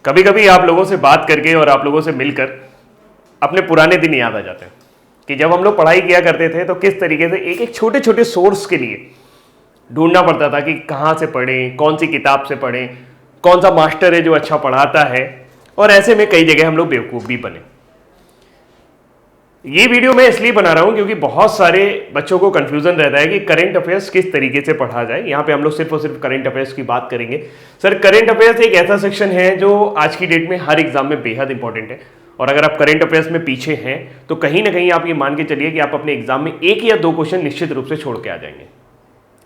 कभी कभी आप लोगों से बात करके और आप लोगों से मिलकर अपने पुराने दिन याद आ जाते हैं कि जब हम लोग पढ़ाई किया करते थे तो किस तरीके से एक एक छोटे छोटे सोर्स के लिए ढूंढना पड़ता था कि कहाँ से पढ़ें, कौन सी किताब से पढ़ें, कौन सा मास्टर है जो अच्छा पढ़ाता है। और ऐसे में कई जगह हम लोग बेवकूफ़ भी बने। ये वीडियो मैं इसलिए बना रहा हूं क्योंकि बहुत सारे बच्चों को कंफ्यूजन रहता है कि करंट अफेयर्स किस तरीके से पढ़ा जाए। यहाँ पे हम लोग सिर्फ और सिर्फ करंट अफेयर्स की बात करेंगे। सर, करंट अफेयर्स एक ऐसा सेक्शन है जो आज की डेट में हर एग्जाम में बेहद इंपॉर्टेंट है। और अगर आप करंट अफेयर्स में पीछे हैं तो कहीं ना कहीं आप ये मान के चलिए कि आप अपने एग्जाम में एक या दो क्वेश्चन निश्चित रूप से छोड़ के आ जाएंगे।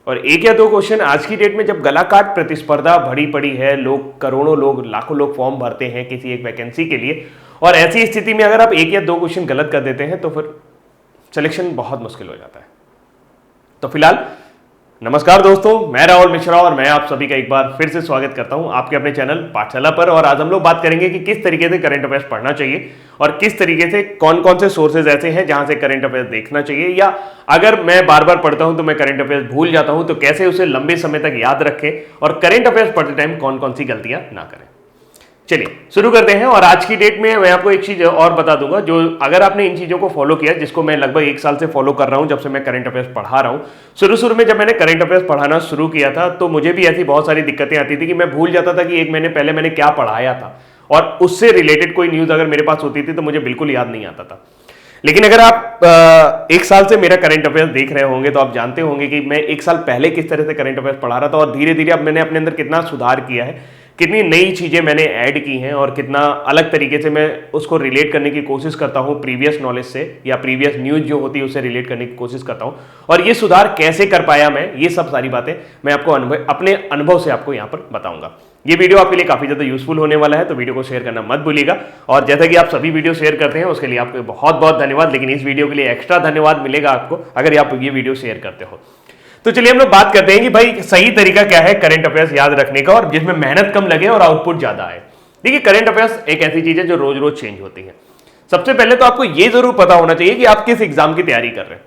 और एक या दो क्वेश्चन आज की डेट में जब गला काट प्रतिस्पर्धा भरी पड़ी है, लोग करोड़ों लोग लाखों लोग फॉर्म भरते हैं किसी एक वैकेंसी के लिए, और ऐसी स्थिति में अगर आप एक या दो क्वेश्चन गलत कर देते हैं तो फिर सिलेक्शन बहुत मुश्किल हो जाता है। तो फिलहाल नमस्कार दोस्तों, मैं राहुल मिश्रा और मैं आप सभी का एक बार फिर से स्वागत करता हूं आपके अपने चैनल पाठशाला पर। और आज हम लोग बात करेंगे कि किस तरीके से करंट अफेयर्स पढ़ना चाहिए और किस तरीके से कौन कौन से सोर्सेज ऐसे हैं जहां से करंट अफेयर्स देखना चाहिए, या अगर मैं बार बार पढ़ता हूं तो मैं करंट अफेयर्स भूल जाता हूं तो कैसे उसे लंबे समय तक याद रखें, और करंट अफेयर्स पढ़ते टाइम कौन कौन सी गलतियां ना करें। चलिए शुरू करते हैं। और आज की डेट में मैं आपको एक चीज और बता दूंगा, जो अगर आपने इन चीजों को फॉलो किया, जिसको मैं लगभग एक साल से फॉलो कर रहा हूं, जब से मैं करंट अफेयर्स पढ़ा रहा हूं। शुरू में जब मैंने करंट अफेयर्स पढ़ाना शुरू किया था तो मुझे भी ऐसी बहुत सारी दिक्कतें आती थी कि मैं भूल जाता था कि एक महीने पहले मैंने क्या पढ़ाया था, और उससे रिलेटेड कोई न्यूज अगर मेरे पास होती थी तो मुझे बिल्कुल याद नहीं आता था। लेकिन अगर आप एक साल से मेरा करंट अफेयर्स देख रहे होंगे तो आप जानते होंगे कि मैं एक साल पहले किस तरह से करंट अफेयर्स पढ़ा रहा था, और धीरे धीरे अब मैंने अपने अंदर कितना सुधार किया है, कितनी नई चीजें मैंने ऐड की हैं, और कितना अलग तरीके से मैं उसको रिलेट करने की कोशिश करता हूं प्रीवियस नॉलेज से, या प्रीवियस न्यूज जो होती है उससे रिलेट करने की कोशिश करता हूं। और ये सुधार कैसे कर पाया मैं, ये सब सारी बातें मैं आपको अपने अनुभव से आपको यहां पर बताऊंगा। ये वीडियो आपके लिए काफी ज्यादा यूजफुल होने वाला है, तो वीडियो को शेयर करना मत भूलिएगा। और जैसा कि आप सभी वीडियो शेयर करते हैं उसके लिए आपको बहुत बहुत धन्यवाद, लेकिन इस वीडियो के लिए एक्स्ट्रा धन्यवाद मिलेगा आपको अगर आप ये वीडियो शेयर करते हो। तो चलिए हम लोग बात करते हैं कि भाई सही तरीका क्या है करंट अफेयर्स याद रखने का, और जिसमें मेहनत कम लगे और आउटपुट ज्यादा आए। देखिए, करंट अफेयर्स एक ऐसी चीज है जो रोज रोज चेंज होती है। सबसे पहले तो आपको यह जरूर पता होना चाहिए कि आप किस एग्जाम की तैयारी कर रहे हैं।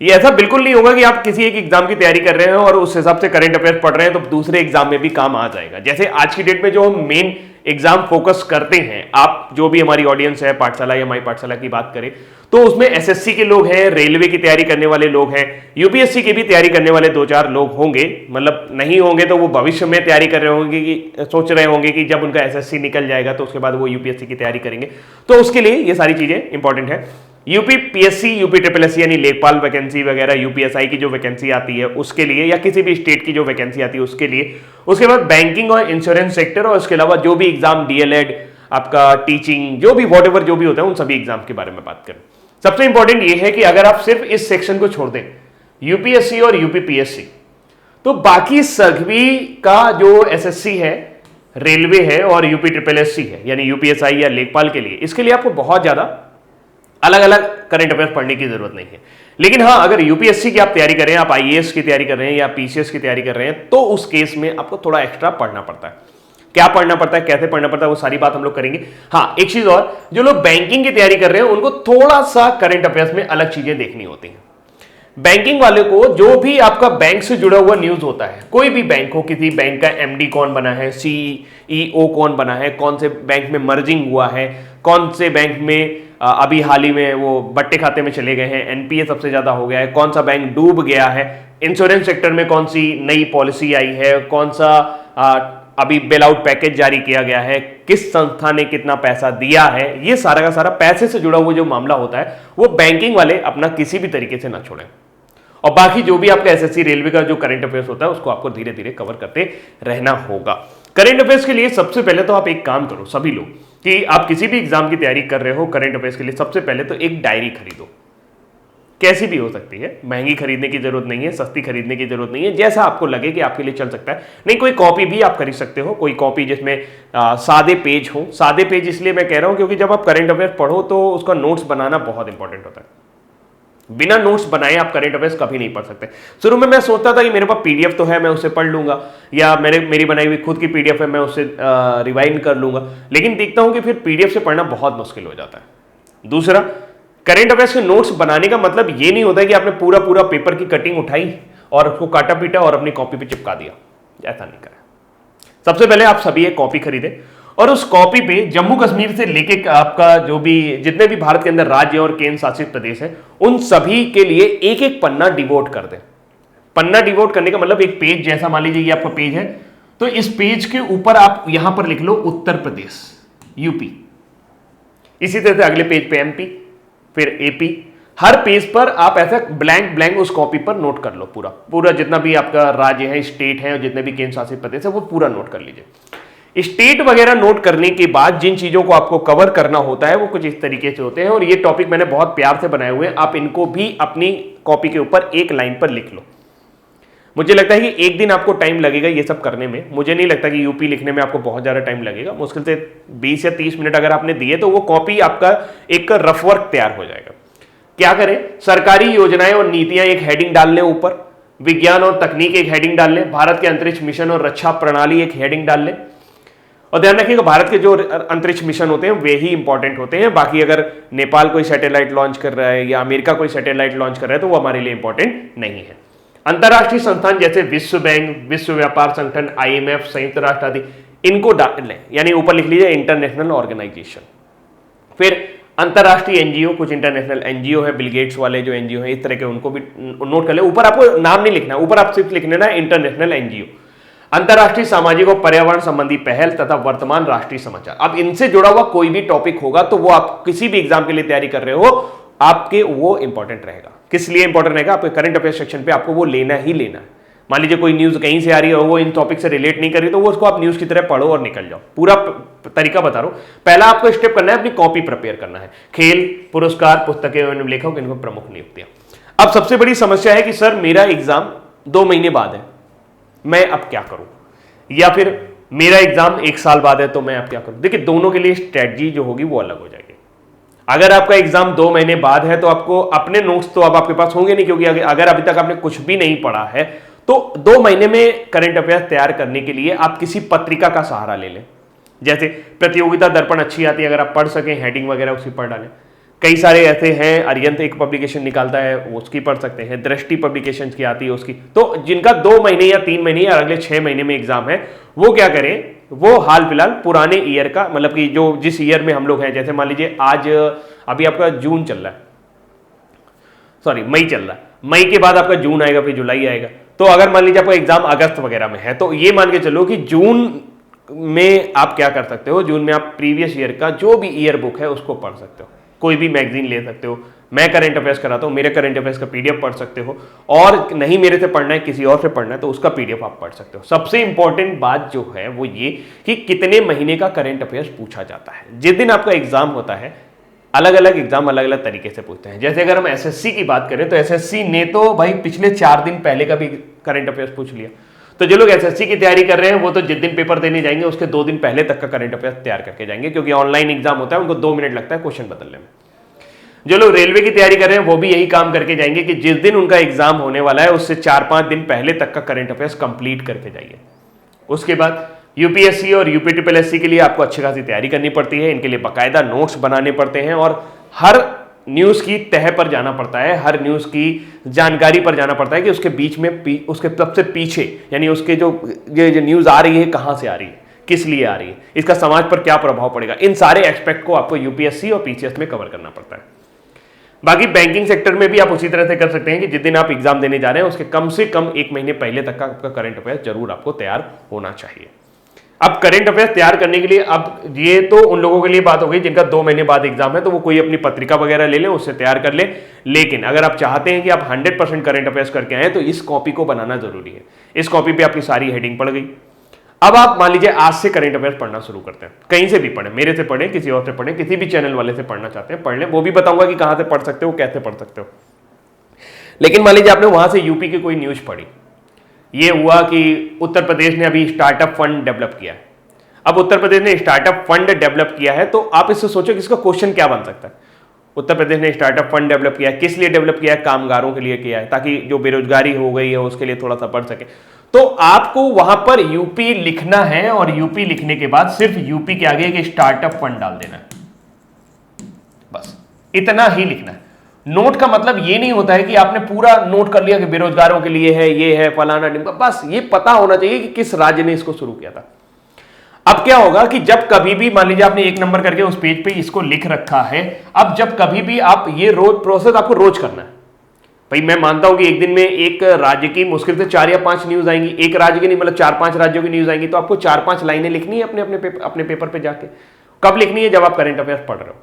ये ऐसा बिल्कुल नहीं होगा कि आप किसी एक एग्जाम की तैयारी कर रहे हैं और उस हिसाब से करंट अफेयर्स पढ़ रहे हैं तो दूसरे एग्जाम में भी काम आ जाएगा। जैसे आज की डेट में जो हम मेन एग्जाम फोकस करते हैं, आप जो भी हमारी ऑडियंस है पाठशाला या माई पाठशाला की बात करें तो उसमें एसएससी के लोग हैं, रेलवे की तैयारी करने वाले लोग हैं, यूपीएससी की भी तैयारी करने वाले दो चार लोग होंगे। मतलब नहीं होंगे तो वो भविष्य में तैयारी कर रहे होंगे कि सोच रहे होंगे कि जब उनका एसएससी निकल जाएगा तो उसके बाद वो यूपीएससी की तैयारी करेंगे। तो उसके लिए ये सारी चीजें इंपॉर्टेंट है। UP PSC, UP triple S यानी लेखपाल वैकेंसी वगैरह, यूपीएसआई की जो वैकेंसी आती है उसके लिए, या किसी भी स्टेट की जो वैकेंसी आती है उसके लिए। उसके बाद बैंकिंग और इंश्योरेंस सेक्टर, और उसके अलावा जो भी एग्जाम डीएलएड, आपका टीचिंग, जो भी वॉट एवर जो भी होता है उन सभी एग्जाम के बारे में बात करें। सबसे इंपॉर्टेंट ये है कि अगर आप सिर्फ इस सेक्शन को छोड़ दें, यूपीएससी और यूपीपीएससी, तो बाकी सभी का जो एसएससी है, रेलवे है और यूपी ट्रिपल एससी है यानी यूपीएसआई या लेखपाल के लिए, इसके लिए आपको बहुत ज्यादा अलग अलग करंट अफेयर्स पढ़ने की जरूरत नहीं है। लेकिन हाँ, अगर यूपीएससी की आप तैयारी कर रहे हैं, आप आईएएस की तैयारी कर रहे हैं या पीसीएस की तैयारी कर रहे हैं, तो उस केस में आपको थोड़ा एक्स्ट्रा पढ़ना पड़ता है। क्या पढ़ना पड़ता है, कैसे पढ़ना पड़ता है, वो सारी बात हम लोग करेंगे। हाँ, एक चीज और, जो लोग बैंकिंग की तैयारी कर रहे हैं उनको थोड़ा सा करंट अफेयर्स में अलग चीजें देखनी होती हैं। बैंकिंग वाले को जो भी आपका बैंक से जुड़ा हुआ न्यूज होता है, कोई भी बैंक हो, किसी बैंक का एमडी कौन बना है, सीईओ कौन बना है, कौन से बैंक में मर्जिंग हुआ है, कौन से बैंक में अभी हाल ही में वो बट्टे खाते में चले गए हैं, एनपीए सबसे ज्यादा हो गया है, कौन सा बैंक डूब गया है, इंश्योरेंस सेक्टर में कौन सी नई पॉलिसी आई है, कौन सा अभी बेल आउट पैकेज जारी किया गया है, किस संस्था ने कितना पैसा दिया है, ये सारा का सारा पैसे से जुड़ा हुआ जो मामला होता है वो बैंकिंग वाले अपना किसी भी तरीके से ना छोड़ें। और बाकी जो भी आपका एसएससी रेलवे का जो करंट अफेयर्स होता है उसको आपको धीरे धीरे कवर करते रहना होगा। करंट अफेयर्स के लिए सबसे पहले तो आप एक काम करो सभी लोग, कि आप किसी भी एग्जाम की तैयारी कर रहे हो करंट अफेयर्स के लिए, सबसे पहले तो एक डायरी खरीदो। कैसी भी हो सकती है, महंगी खरीदने की जरूरत नहीं है, सस्ती खरीदने की जरूरत नहीं है, जैसा आपको लगे कि आपके लिए चल सकता है। नहीं, कोई कॉपी भी आप खरीद सकते हो, कोई कॉपी जिसमें सादे पेज हो। सादे पेज इसलिए मैं कह रहा हूं क्योंकि जब आप करंट अफेयर्स पढ़ो तो उसका नोट्स बनाना बहुत इंपॉर्टेंट होता है। बिना नोट्स बनाए आप करंट अफेयर्स कभी नहीं पढ़ सकते। शुरू में मैं सोचता था कि मेरे पास पीडीएफ तो है, मैं उसे पढ़ लूंगा, या मेरी बनाई हुई खुद की पीडीएफ है, मैं उससे रिवाइंड कर लूंगा। लेकिन देखता हूं कि फिर पीडीएफ से पढ़ना बहुत मुश्किल हो जाता है। दूसरा, करंट अफेयर्स के नोट्स बनाने का मतलब ये नहीं होता है कि आपने पूरा पूरा पेपर की कटिंग उठाई और उसको काटा पीटा और अपनी कॉपी पे चिपका दिया। ऐसा नहीं करें। सबसे पहले आप सभी एक कॉपी खरीदें और उस कॉपी पे जम्मू कश्मीर से लेके आपका जो भी जितने भी भारत के अंदर राज्य और केंद्र शासित प्रदेश हैं उन सभी के लिए एक एक पन्ना डिवोट कर दें। पन्ना डिवोट करने का मतलब एक पेज, जैसा मान लीजिए ये आपका पेज है, तो इस पेज के ऊपर आप यहां पर लिख लो उत्तर प्रदेश, यूपी। इसी तरह से अगले पेज पे एमपी, फिर एपी। हर पेज पर आप ऐसा ब्लैंक ब्लैंक उस कॉपी पर नोट कर लो, पूरा पूरा जितना भी आपका राज्य है, स्टेट है और जितने भी केंद्र शासित प्रदेश है वो पूरा नोट कर लीजिए। स्टेट वगैरह नोट करने के बाद जिन चीजों को आपको कवर करना होता है वो कुछ इस तरीके से होते हैं, और ये टॉपिक मैंने बहुत प्यार से बनाए हुए हैं, आप इनको भी अपनी कॉपी के ऊपर एक लाइन पर लिख लो। मुझे लगता है कि एक दिन आपको टाइम लगेगा ये सब करने में। मुझे नहीं लगता कि यूपी लिखने में आपको बहुत ज़्यादा टाइम लगेगा, मुश्किल से 20 या 30 मिनट अगर आपने दिए तो वो कॉपी आपका एक रफ वर्क तैयार हो जाएगा। क्या करें, सरकारी योजनाएं और नीतियां एक हेडिंग डाल लें ऊपर, विज्ञान और तकनीक एक हेडिंग डाल लें, भारत के अंतरिक्ष मिशन और रक्षा प्रणाली एक हेडिंग डाल लें। और ध्यान रखिएगा भारत के जो अंतरिक्ष मिशन होते हैं वे ही इंपॉर्टेंट होते हैं, बाकी अगर नेपाल कोई सैटेलाइट लॉन्च कर रहा है या अमेरिका कोई सैटेलाइट लॉन्च कर रहा है तो वो हमारे लिए इंपॉर्टेंट नहीं है। अंतरराष्ट्रीय संस्थान जैसे विश्व बैंक, विश्व व्यापार संगठन, IMF, संयुक्त राष्ट्र आदि, इनको डाल लें, यानी ऊपर लिख लीजिए इंटरनेशनल ऑर्गेनाइजेशन। फिर अंतरराष्ट्रीय एनजीओ, कुछ इंटरनेशनल एनजीओ है, बिल गेट्स वाले जो एनजीओ है इस तरह के, उनको भी नोट कर ले। ऊपर आपको नाम नहीं लिखना, ऊपर आप सिर्फ लिख लेना इंटरनेशनल एनजीओ। अंतरराष्ट्रीय सामाजिक और पर्यावरण संबंधी पहल तथा वर्तमान राष्ट्रीय समाचार। अब इनसे जुड़ा हुआ कोई भी टॉपिक होगा तो वो आप किसी भी एग्जाम के लिए तैयारी कर रहे हो आपके वो इंपॉर्टेंट रहेगा। किस लिए इंपॉर्टेंट रहेगा, आपके करंट अफेयर सेक्शन पे आपको वो लेना ही लेना है। मान लीजिए कोई न्यूज कहीं से आ रही है और वो इन टॉपिक से रिलेट नहीं कर रही तो वो उसको आप न्यूज की तरह पढ़ो और निकल जाओ। पूरा तरीका बता रहा हूं। पहला आपको स्टेप करना है, अपनी कॉपी प्रिपेयर करना है। खेल, पुरस्कार, पुस्तकें एवं लेखक, इनको प्रमुख नियुक्तियां। अब सबसे बड़ी समस्या है कि सर मेरा एग्जाम 2 महीने बाद है, मैं अब क्या करूं, या फिर मेरा एग्जाम 1 साल बाद है तो मैं अब क्या करूं। देखिए दोनों के लिए स्ट्रेटजी जो होगी वो अलग हो जाएगी। अगर आपका एग्जाम 2 महीने बाद है तो आपको अपने नोट्स तो अब आपके पास होंगे नहीं, क्योंकि अगर अभी तक आपने कुछ भी नहीं पढ़ा है तो 2 महीने में करंट अफेयर तैयार करने के लिए आप किसी पत्रिका का सहारा ले लें। जैसे प्रतियोगिता दर्पण अच्छी आती है, अगर आप पढ़ सकें, हेडिंग वगैरह उसी पढ़ डालें। कई सारे ऐसे हैं, अरियंत एक पब्लिकेशन निकालता है उसकी पढ़ सकते हैं, दृष्टि पब्लिकेशन की आती है उसकी। तो जिनका 2 महीने या 3 महीने या अगले 6 महीने में एग्जाम है वो क्या करें, वो हाल फिलहाल पुराने ईयर का, मतलब कि जो जिस ईयर में हम लोग हैं, जैसे मान लीजिए आज अभी आपका जून चल रहा है, सॉरी मई चल रहा है, मई के बाद आपका जून आएगा, फिर जुलाई आएगा। तो अगर मान लीजिए आपका एग्जाम अगस्त वगैरह में है तो ये मान के चलो कि जून में आप क्या कर सकते हो, जून में आप प्रीवियस ईयर का जो भी ईयर बुक है उसको पढ़ सकते हो, कोई भी मैगजीन ले सकते हो। मैं करंट अफेयर्स कराता हूं, मेरे करंट अफेयर्स का PDF पढ़ सकते हो, और नहीं मेरे से पढ़ना है किसी और से पढ़ना है तो उसका PDF आप पढ़ सकते हो। सबसे इंपॉर्टेंट बात जो है वो ये कि कितने महीने का करंट अफेयर्स पूछा जाता है। जिस दिन आपका एग्जाम होता है अलग अलग एग्जाम अलग अलग तरीके से पूछते हैं। जैसे अगर हम SSC की बात करें तो SSC ने तो भाई पिछले 4 दिन पहले का भी करंट अफेयर्स पूछ लिया। तो जो लोग SSC की तैयारी कर रहे हैं वो तो जिस दिन पेपर देने जाएंगे उसके 2 दिन पहले तक का करंट अफेयर्स तैयार करके जाएंगे, क्योंकि ऑनलाइन एग्जाम होता है, उनको 2 मिनट लगता है क्वेश्चन बदलने में। जो लोग रेलवे की तैयारी कर रहे हैं वो भी यही काम करके जाएंगे कि जिस दिन उनका एग्जाम होने वाला है उससे 4-5 दिन पहले तक का करंट अफेयर्स कंप्लीट करके जाइए। उसके बाद UPSC और UPSSC के लिए आपको अच्छी खासी तैयारी करनी पड़ती है, इनके लिए बाकायदा नोट्स बनाने पड़ते हैं और हर न्यूज की तह पर जाना पड़ता है, हर न्यूज की जानकारी पर जाना पड़ता है कि उसके बीच में उसके सबसे पीछे, यानी उसके जो न्यूज आ रही है कहां से आ रही है, किस लिए आ रही है, इसका समाज पर क्या प्रभाव पड़ेगा, इन सारे एस्पेक्ट को आपको UPSC और PCS में कवर करना पड़ता है। बाकी बैंकिंग सेक्टर में भी आप उसी तरह से कर सकते हैं कि जिस दिन आप एग्जाम देने जा रहे हैं उसके कम से कम 1 महीने पहले तक का आपका करंट अफेयर जरूर आपको तैयार होना चाहिए। अब करंट अफेयर तैयार करने के लिए, अब ये तो उन लोगों के लिए बात हो गई जिनका 2 महीने बाद एग्जाम है, तो वो कोई अपनी पत्रिका वगैरह ले लें, उससे तैयार कर ले। लेकिन अगर आप चाहते हैं कि आप 100% करंट अफेयर्स करके आए तो इस कॉपी को बनाना जरूरी है। इस कॉपी पे आपकी सारी हेडिंग पड़ गई। अब आप मान लीजिए आज से करंट अफेयर्स पढ़ना शुरू करते हैं, कहीं से भी पढ़ें, मेरे से पढ़ें, किसी और से पढ़ें, किसी भी चैनल वाले से पढ़ना चाहते हैं पढ़ लें, वो भी बताऊंगा कि कहां से पढ़ सकते हो, कैसे पढ़ सकते हो। लेकिन मान लीजिए आपने वहां से यूपी की कोई न्यूज पढ़ी, ये हुआ कि उत्तर प्रदेश ने अभी स्टार्टअप फंड डेवलप किया है। अब उत्तर प्रदेश ने स्टार्टअप फंड डेवलप किया है तो आप इससे सोचो कि इसका क्वेश्चन क्या बन सकता है। उत्तर प्रदेश ने स्टार्टअप फंड डेवलप किया है, किस लिए डेवलप किया है, कामगारों के लिए किया है, ताकि जो बेरोजगारी हो गई है उसके लिए थोड़ा सा पढ़ सके। तो आपको वहां पर यूपी लिखना है और यूपी लिखने के बाद सिर्फ यूपी के आगे एक स्टार्टअप फंड डाल देना है, बस इतना ही लिखना है। नोट का मतलब ये नहीं होता है कि आपने पूरा नोट कर लिया कि बेरोजगारों के लिए है, ये है, फलाना, बस ये पता होना चाहिए कि किस राज्य ने इसको शुरू किया था। अब अब क्या होगा कि जब कभी भी मान लीजिए आपने एक नंबर करके उस पेज पे इसको लिख रखा है, अब जब कभी भी आप ये रोज प्रोसेस आपको रोज करना है। भाई मैं मानता हूं कि एक दिन में एक राज्य की मुश्किल से 4 या 5 न्यूज आएंगी, एक राज्य की नहीं मतलब 4-5 राज्यों की न्यूज आएंगी, तो आपको 4-5 लाइनें लिखनी है अपने पेपर पे जाके। कब लिखनी है? जब आप करंट अफेयर्स पढ़ रहे हो।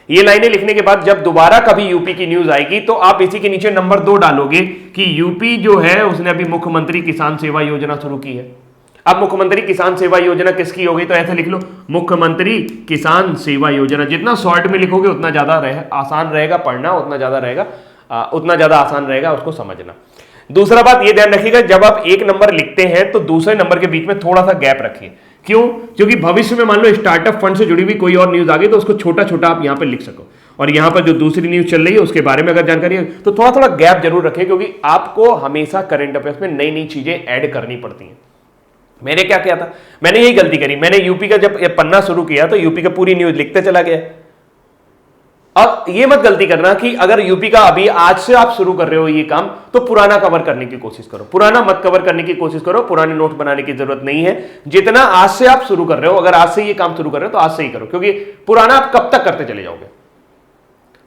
ये लाइनें लिखने के बाद जब दोबारा कभी यूपी की न्यूज आएगी तो आप इसी के नीचे नंबर 2 डालोगे कि यूपी जो है उसने अभी मुख्यमंत्री किसान सेवा योजना शुरू की है। अब मुख्यमंत्री किसान सेवा योजना किसकी होगी? तो ऐसे लिख लो, मुख्यमंत्री किसान सेवा योजना। जितना शॉर्ट में लिखोगे उतना ज्यादा आसान रहेगा पढ़ना, उतना ज्यादा आसान रहेगा उसको समझना। दूसरा बात ये ध्यान रखिएगा, जब आप एक नंबर लिखते हैं तो दूसरे नंबर के बीच में थोड़ा सा गैप रखिए। क्यों? क्योंकि भविष्य में मान लो स्टार्टअप फंड से जुड़ी हुई कोई और न्यूज आ गई तो उसको छोटा छोटा आप यहां पर लिख सको, और यहां पर जो दूसरी न्यूज चल रही है उसके बारे में अगर जानकारी है तो थोड़ा थोड़ा गैप जरूर रखें, क्योंकि आपको हमेशा करंट अफेयर्स में नई नई चीजें ऐड करनी पड़ती हैं। मैंने क्या किया था? मैंने यही गलती करी। मैंने यूपी का जब पन्ना शुरू किया तो यूपी का पूरी न्यूज लिखते चला गया। अब ये मत गलती करना कि अगर यूपी का अभी आज से आप शुरू कर रहे हो ये काम तो पुराना कवर करने की कोशिश करो। पुराना मत कवर करने की कोशिश करो, पुराने नोट्स बनाने की जरूरत नहीं है। जितना आज से आप शुरू कर रहे हो, अगर आज से ये काम शुरू कर रहे हो तो आज से ही करो, क्योंकि पुराना आप कब तक करते चले जाओगे?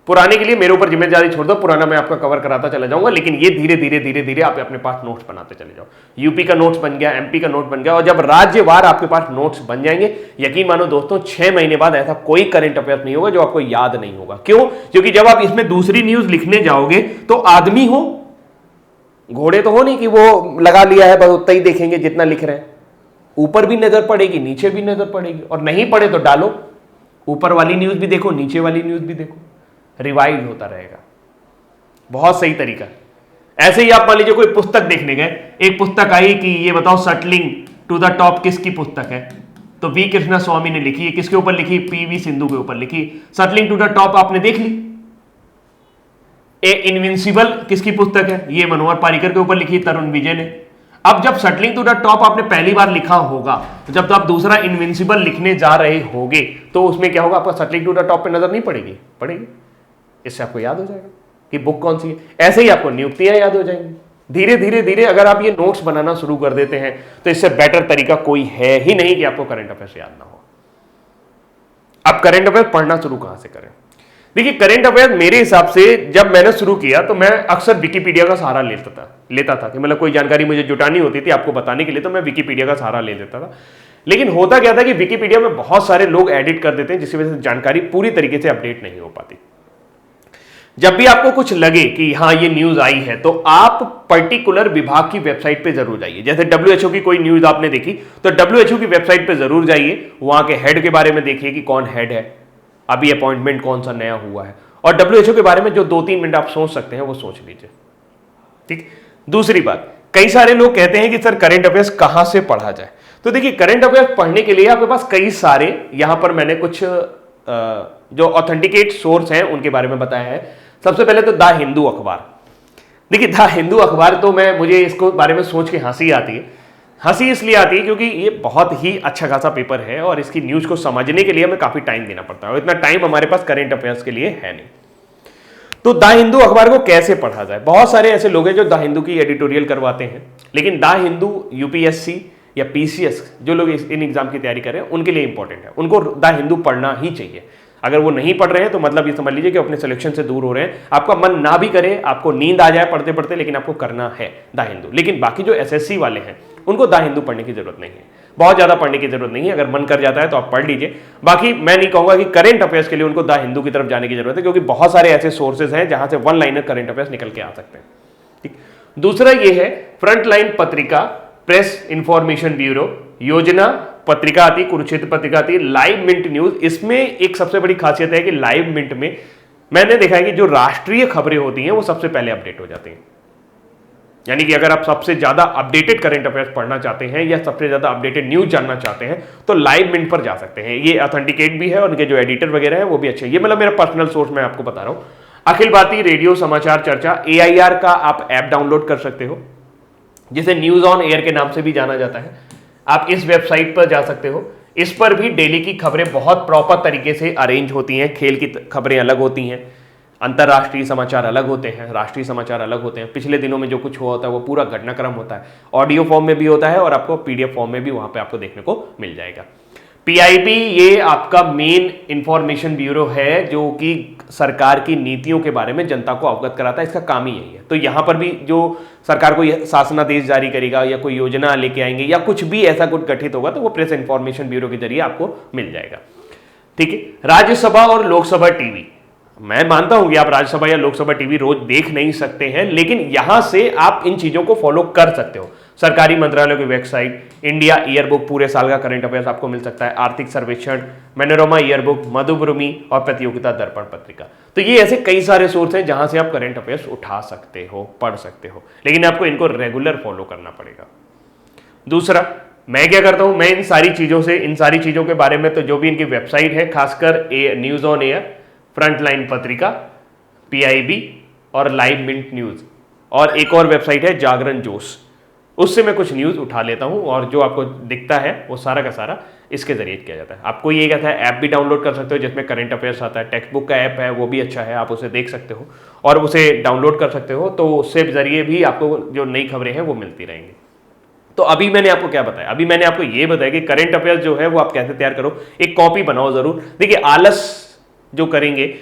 पुराने के लिए मेरे ऊपर जिम्मेदारी छोड़ दो, पुराना मैं आपका कवर कराता चला जाऊंगा, लेकिन ये धीरे धीरे आप अपने पास नोट्स बनाते चले जाओ। यूपी का नोट्स बन गया, एमपी का नोट बन गया, और जब राज्यवार आपके पास नोट्स बन जाएंगे, यकीन मानो दोस्तों 6 महीने बाद ऐसा कोई करंट अफेयर्स नहीं होगा जो आपको याद नहीं होगा। क्यों? क्योंकि जब आप इसमें दूसरी न्यूज लिखने जाओगे तो आदमी हो, घोड़े तो हो नहीं कि वो लगा लिया है बस उतना ही देखेंगे जितना लिख रहे हैं। ऊपर भी नजर पड़ेगी, नीचे भी नजर पड़ेगी, और नहीं पड़े तो डालो, ऊपर वाली न्यूज भी देखो, नीचे वाली न्यूज भी देखो, रिवाइज होता रहेगा। बहुत सही तरीका। ऐसे ही आप मान लीजिए कोई पुस्तक देखने गए, एक पुस्तक आई कि ये बताओ सटलिंग टू द टॉप किसकी पुस्तक है? तो वी कृष्णा स्वामी ने लिखी है। किसके ऊपर लिखी? पीवी सिंधु के ऊपर लिखी। सटलिंग टू द टॉप आपने देख ली। ए इनविंसिबल किसकी पुस्तक है? ये मनोहर पारिकर के ऊपर लिखी, तरुण विजय ने। अब जब सटलिंग टू द टॉप आपने पहली बार लिखा होगा, तो जब तो आप दूसरा इनविंसिबल लिखने जा रहे होगे तो उसमें क्या होगा? आपका सटलिंग टू द टॉप पे नजर नहीं पड़ेगी? पड़ेगी। इससे आपको याद हो जाएगा कि बुक कौन सी है। ऐसे ही आपको नियुक्तियां याद हो जाएंगी। धीरे धीरे अगर आप ये नोट्स बनाना शुरू कर देते हैं तो इससे बेटर तरीका कोई है ही नहीं कि आपको करंट अफेयर्स याद ना हो। अब करंट अफेयर्स पढ़ना शुरू कहां से करें? देखिए, करंट अफेयर्स मेरे हिसाब से जब मैंने शुरू किया तो मैं अक्सर विकिपीडिया का सहारा लेता था कि मतलब कोई जानकारी मुझे जुटानी होती थी आपको बताने के लिए, तो मैं विकिपीडिया का सहारा ले लेता था। लेकिन होता क्या था कि विकिपीडिया में बहुत सारे लोग एडिट कर देते हैं, जिसकी वजह से जानकारी पूरी तरीके से अपडेट नहीं हो पाती। जब भी आपको कुछ लगे कि हाँ ये न्यूज आई है तो आप पर्टिकुलर विभाग की वेबसाइट पे जरूर जाइए। जैसे डब्ल्यूएचओ की कोई न्यूज आपने देखी तो डब्ल्यूएचओ की वेबसाइट पे जरूर जाइए, वहां के हेड के बारे में देखिए कि कौन हेड है, अभी अपॉइंटमेंट कौन सा नया हुआ है, और डब्ल्यूएचओ के बारे में जो 2-3 मिनट आप सोच सकते हैं वो सोच लीजिए। ठीक। दूसरी बात, कई सारे लोग कहते हैं कि सर करंट अफेयर्स कहां से पढ़ा जाए? तो देखिए, करंट अफेयर्स पढ़ने के लिए आपके पास कई सारे, यहां पर मैंने कुछ जो ऑथेंटिकेट सोर्स हैं उनके बारे में बताया है। सबसे पहले तो द हिंदू अखबार। देखिए, द हिंदू अखबार तो मुझे इसको बारे में सोच के हंसी आती है। हंसी इसलिए आती है क्योंकि ये बहुत ही अच्छा खासा पेपर है और इसकी न्यूज को समझने के लिए हमें काफी टाइम देना पड़ता है, और इतना टाइम हमारे पास करंट अफेयर्स के लिए है नहीं। तो द हिंदू अखबार को कैसे पढ़ा जाए? बहुत सारे ऐसे लोग हैं जो द हिंदू की एडिटोरियल करवाते हैं, लेकिन द हिंदू यूपीएससी या पीसीएस जो लोग इन एग्जाम की तैयारी कर रहे हैं उनके लिए इंपॉर्टेंट है। उनको द हिंदू पढ़ना ही चाहिए। अगर वो नहीं पढ़ रहे हैं तो मतलब ये समझ लीजिए कि अपने सिलेक्शन से दूर हो रहे हैं। आपका मन ना भी करे, आपको नींद आ जाए पढ़ते पढ़ते, लेकिन आपको करना है द हिंदू। लेकिन बाकी जो एसएससी वाले हैं उनको द हिंदू पढ़ने की जरूरत नहीं है, बहुत ज्यादा पढ़ने की जरूरत नहीं है। अगर मन कर जाता है तो आप पढ़ लीजिए। बाकी मैं नहीं कहूंगा कि करंट अफेयर्स के लिए उनको द हिंदू की तरफ जाने की जरूरत है, क्योंकि बहुत सारे ऐसे सोर्सेज हैं जहां से वन लाइनर करंट अफेयर्स निकल के आ सकते हैं। ठीक। दूसरा ये है फ्रंटलाइन पत्रिका, प्रेस इंफॉर्मेशन ब्यूरो, योजना पत्रिका आती, कुरुक्षेत्र पत्रिका आती, लाइव मिंट न्यूज। इसमें एक सबसे बड़ी खासियत है कि लाइव मिंट में मैंने देखा है कि जो राष्ट्रीय खबरें होती हैं वो सबसे पहले अपडेट हो जाती हैं। यानी कि अगर आप सबसे ज्यादा अपडेटेड करंट अफेयर्स पढ़ना चाहते हैं या सबसे ज्यादा अपडेटेड न्यूज जानना चाहते हैं तो लाइव मिंट पर जा सकते हैं। ये ऑथेंटिकेट भी है और उनके जो एडिटर वगैरह हैं वो भी अच्छे हैं। ये मतलब मेरा पर्सनल सोर्स मैं आपको बता रहा हूं। अखिल भारतीय रेडियो समाचार चर्चा, AIR का आप ऐप डाउनलोड कर सकते हो, जिसे न्यूज ऑन एयर के नाम से भी जाना जाता है। आप इस वेबसाइट पर जा सकते हो। इस पर भी डेली की खबरें बहुत प्रॉपर तरीके से अरेंज होती हैं। खेल की खबरें अलग होती हैं, अंतर्राष्ट्रीय समाचार अलग होते हैं, राष्ट्रीय समाचार अलग होते हैं। पिछले दिनों में जो कुछ हुआ होता है वो पूरा घटनाक्रम होता है, ऑडियो फॉर्म में भी होता है और आपको PDF फॉर्म में भी वहां पे आपको देखने को मिल जाएगा। पीआईबी ये आपका मेन इंफॉर्मेशन ब्यूरो है जो कि सरकार की नीतियों के बारे में जनता को अवगत कराता है, इसका काम ही यही है। तो यहां पर भी जो सरकार को शासनादेश जारी करेगा या कोई योजना लेके आएंगे या कुछ भी ऐसा कुछ गठित होगा तो वो प्रेस इंफॉर्मेशन ब्यूरो के जरिए आपको मिल जाएगा। ठीक है, राज्यसभा और लोकसभा टीवी, मैं मानता हूं कि आप राज्यसभा या लोकसभा टीवी रोज देख नहीं सकते हैं, लेकिन यहां से आप इन चीजों को फॉलो कर सकते हो। सरकारी मंत्रालयों की वेबसाइट, इंडिया ईयरबुक, पूरे साल का करंट अफेयर्स आपको मिल सकता है, आर्थिक सर्वेक्षण, मनोरमा ईयरबुक, मधुभूमि और प्रतियोगिता दर्पण पत्रिका। तो ये ऐसे कई सारे सोर्स हैं जहां से आप करंट अफेयर्स उठा सकते हो, पढ़ सकते हो, लेकिन आपको इनको रेगुलर फॉलो करना पड़ेगा। दूसरा, मैं क्या करता हूं, मैं इन सारी चीजों के बारे में, तो जो भी इनकी वेबसाइट है, खासकर न्यूज ऑन एयर, फ्रंटलाइन पत्रिका, पीआईबी और लाइव मिंट न्यूज, और एक और वेबसाइट है जागरण जोश, उससे मैं कुछ न्यूज उठा लेता हूं और जो आपको दिखता है वो सारा का सारा इसके जरिए किया जाता है। आपको ये कहता है ऐप भी डाउनलोड कर सकते हो जिसमें करंट अफेयर्स आता है, टेक्स्ट बुक का ऐप है वो भी अच्छा है, आप उसे देख सकते हो और उसे डाउनलोड कर सकते हो, तो उससे जरिए भी आपको जो नई खबरें हैं वो मिलती रहेंगी। तो अभी मैंने आपको क्या बताया, अभी मैंने आपको ये बताया कि करंट अफेयर्स जो है वो आप कैसे तैयार करो, एक कॉपी बनाओ जरूर। देखिए, आलस जो करेंगे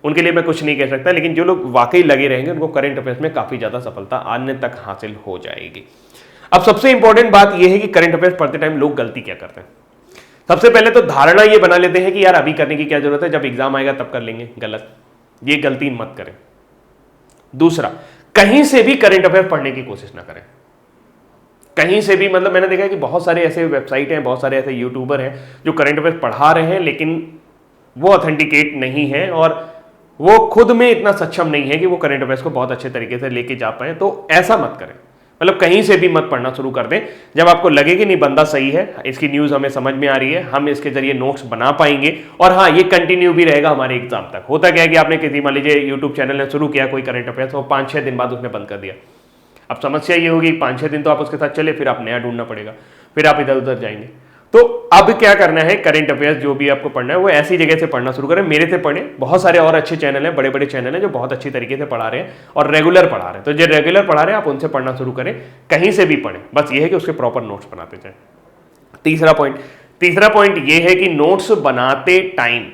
उनके लिए मैं कुछ नहीं कह सकता, लेकिन जो लोग वाकई लगे रहेंगे उनको करंट अफेयर्स में काफी ज्यादा सफलता आने तक हासिल हो जाएगी। अब सबसे इंपॉर्टेंट बात यह है कि करंट अफेयर्स पढ़ते टाइम लोग गलती क्या करते हैं। सबसे पहले तो धारणा ये बना लेते हैं कि यार अभी करने की क्या जरूरत है, जब एग्जाम आएगा तब कर लेंगे। गलत, ये गलती मत करें। दूसरा, कहीं से भी करंट अफेयर पढ़ने की कोशिश ना करें, कहीं से भी। मतलब मैंने देखा है कि बहुत सारे ऐसे वेबसाइट हैं, बहुत सारे ऐसे यूट्यूबर हैं जो करंट अफेयर पढ़ा रहे हैं, लेकिन वो ऑथेंटिकेट नहीं है और वो खुद में इतना सक्षम नहीं है कि वो करंट अफेयर्स को बहुत अच्छे तरीके से लेके जा पाए। तो ऐसा मत करें, मतलब कहीं से भी मत पढ़ना शुरू कर दें। जब आपको लगे कि नहीं बंदा सही है, इसकी न्यूज हमें समझ में आ रही है, हम इसके जरिए नोट्स बना पाएंगे, और हाँ ये कंटिन्यू भी रहेगा हमारे एग्जाम तक। होता क्या है कि आपने किसी, मान लीजिए यूट्यूब चैनल ने शुरू किया कोई करंट अफेयर्स, और 5-6 दिन बाद उसने बंद कर दिया। अब समस्या ये होगी 5-6 दिन तो आप उसके साथ चले, फिर आप नया ढूंढना पड़ेगा, फिर आप इधर उधर जाएंगे। तो अब क्या करना है, करंट अफेयर्स जो भी आपको पढ़ना है वो ऐसी जगह से पढ़ना शुरू करें। मेरे से पढ़ें, बहुत सारे और अच्छे चैनल हैं, बड़े बड़े चैनल हैं जो बहुत अच्छी तरीके से पढ़ा रहे हैं और रेगुलर पढ़ा रहे हैं। तो जो रेगुलर पढ़ा रहे हैं आप उनसे पढ़ना शुरू करें, कहीं से भी पढ़ें, बस ये है कि उसके प्रॉपर नोट्स बनाते जाएं। तीसरा पॉइंट ये है कि नोट्स बनाते टाइम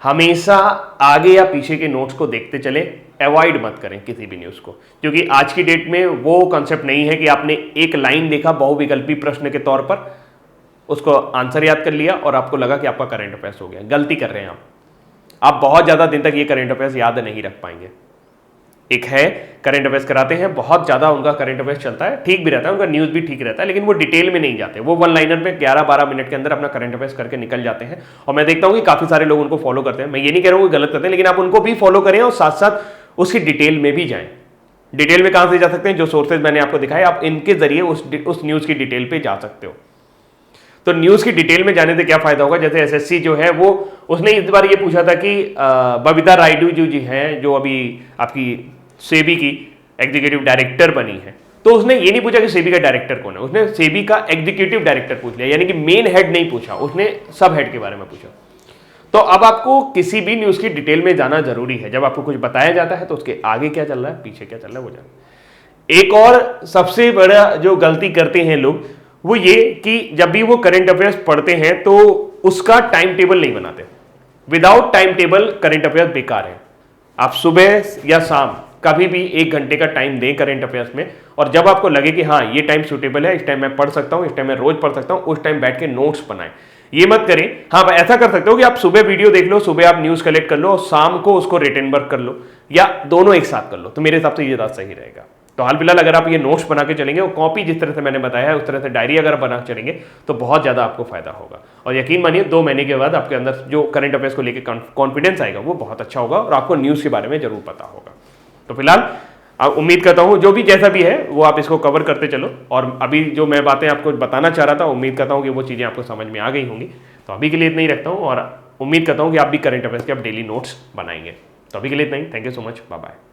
हमेशा आगे या पीछे के नोट्स को देखते चले, अवॉइड मत करें किसी भी न्यूज को, क्योंकि आज की डेट में वो कॉन्सेप्ट नहीं है कि आपने एक लाइन देखा बहुविकल्पी प्रश्न के तौर पर, उसको आंसर याद कर लिया और आपको लगा कि आपका करंट अफेयर्स हो गया। गलती कर रहे हैं आप बहुत ज्यादा दिन तक ये करंट अफेयर्स याद नहीं रख पाएंगे। एक है करंट अफेयर्स कराते हैं, बहुत ज्यादा उनका करंट अफेयर्स चलता है, ठीक भी रहता है, उनका न्यूज भी ठीक रहता है, लेकिन वो डिटेल में नहीं जाते, वो वन लाइनर में 11-12 मिनट के अंदर अपना करंट अफेयर्स करके निकल जाते हैं। और मैं देखता हूं कि काफी सारे लोग उनको फॉलो करते हैं। मैं ये नहीं कह रहा हूं कि गलत करते हैं, लेकिन आप उनको भी फॉलो करें और साथ साथ उसकी डिटेल में भी जाएं। डिटेल में कहां से जा सकते हैं, जो सोर्सेज मैंने आपको दिखाए, आप इनके जरिए उस न्यूज की डिटेल पे जा सकते हो। तो न्यूज की डिटेल में जाने से क्या फायदा होगा, जैसे एसएससी जो है वो, उसने इस बार ये पूछा था कि बबीता रायडू जी हैं जो अभी आपकी सेबी की एग्जीक्यूटिव डायरेक्टर बनी है, तो उसने ये नहीं पूछा कि सेबी का डायरेक्टर कौन है, उसने सेबी का एग्जीक्यूटिव डायरेक्टर पूछ लिया, यानी कि मेन हेड नहीं पूछा, उसने सब हेड के बारे में पूछा। तो अब आपको किसी भी न्यूज की डिटेल में जाना जरूरी है। जब आपको कुछ बताया जाता है तो उसके आगे क्या चल रहा है, पीछे क्या चल रहा है, वो जाना। एक और सबसे बड़ा जो गलती करते हैं लोग वो ये कि जब भी वो करंट अफेयर्स पढ़ते हैं तो उसका टाइम टेबल नहीं बनाते। Without time table current affairs बेकार है। आप सुबह या शाम कभी भी 1 घंटे का टाइम दें करंट अफेयर्स में, और जब आपको लगे कि हाँ ये टाइम सूटेबल है, इस टाइम मैं पढ़ सकता हूं, इस टाइम मैं रोज पढ़ सकता हूं, उस टाइम बैठ के नोट्स बनाएं। ये मत करें, हाँ ऐसा कर सकते हो कि आप सुबह वीडियो देख लो, सुबह आप न्यूज कलेक्ट कर लो और शाम को उसको रिटन वर्क कर लो, या दोनों एक साथ कर लो। तो मेरे हिसाब से ये ज्यादा सही रहेगा। तो हाल फिलहाल अगर आप ये नोट्स बना के चलेंगे और कॉपी जिस तरह से मैंने बताया है उस तरह से डायरी अगर बना के चलेंगे तो बहुत ज़्यादा आपको फायदा होगा। और यकीन मानिए 2 महीने के बाद आपके अंदर जो करंट अफेयर्स को लेकर कॉन्फिडेंस आएगा वो बहुत अच्छा होगा और आपको न्यूज़ के बारे में जरूर पता होगा। तो फिलहाल उम्मीद करता हूँ जो भी जैसा भी है वो आप इसको कवर करते चलो, और अभी जो मैं बातें आपको बताना चाह रहा था उम्मीद करता हूँ कि वो चीज़ें आपको समझ में आ गई होंगी। तो अभी के लिए इतना ही रखता हूँ और उम्मीद करता हूँ कि आप भी करंट अफेयर्स के आप डेली नोट्स बनाएंगे। तो अभी के लिए इतना ही। Thank you so much, bye bye.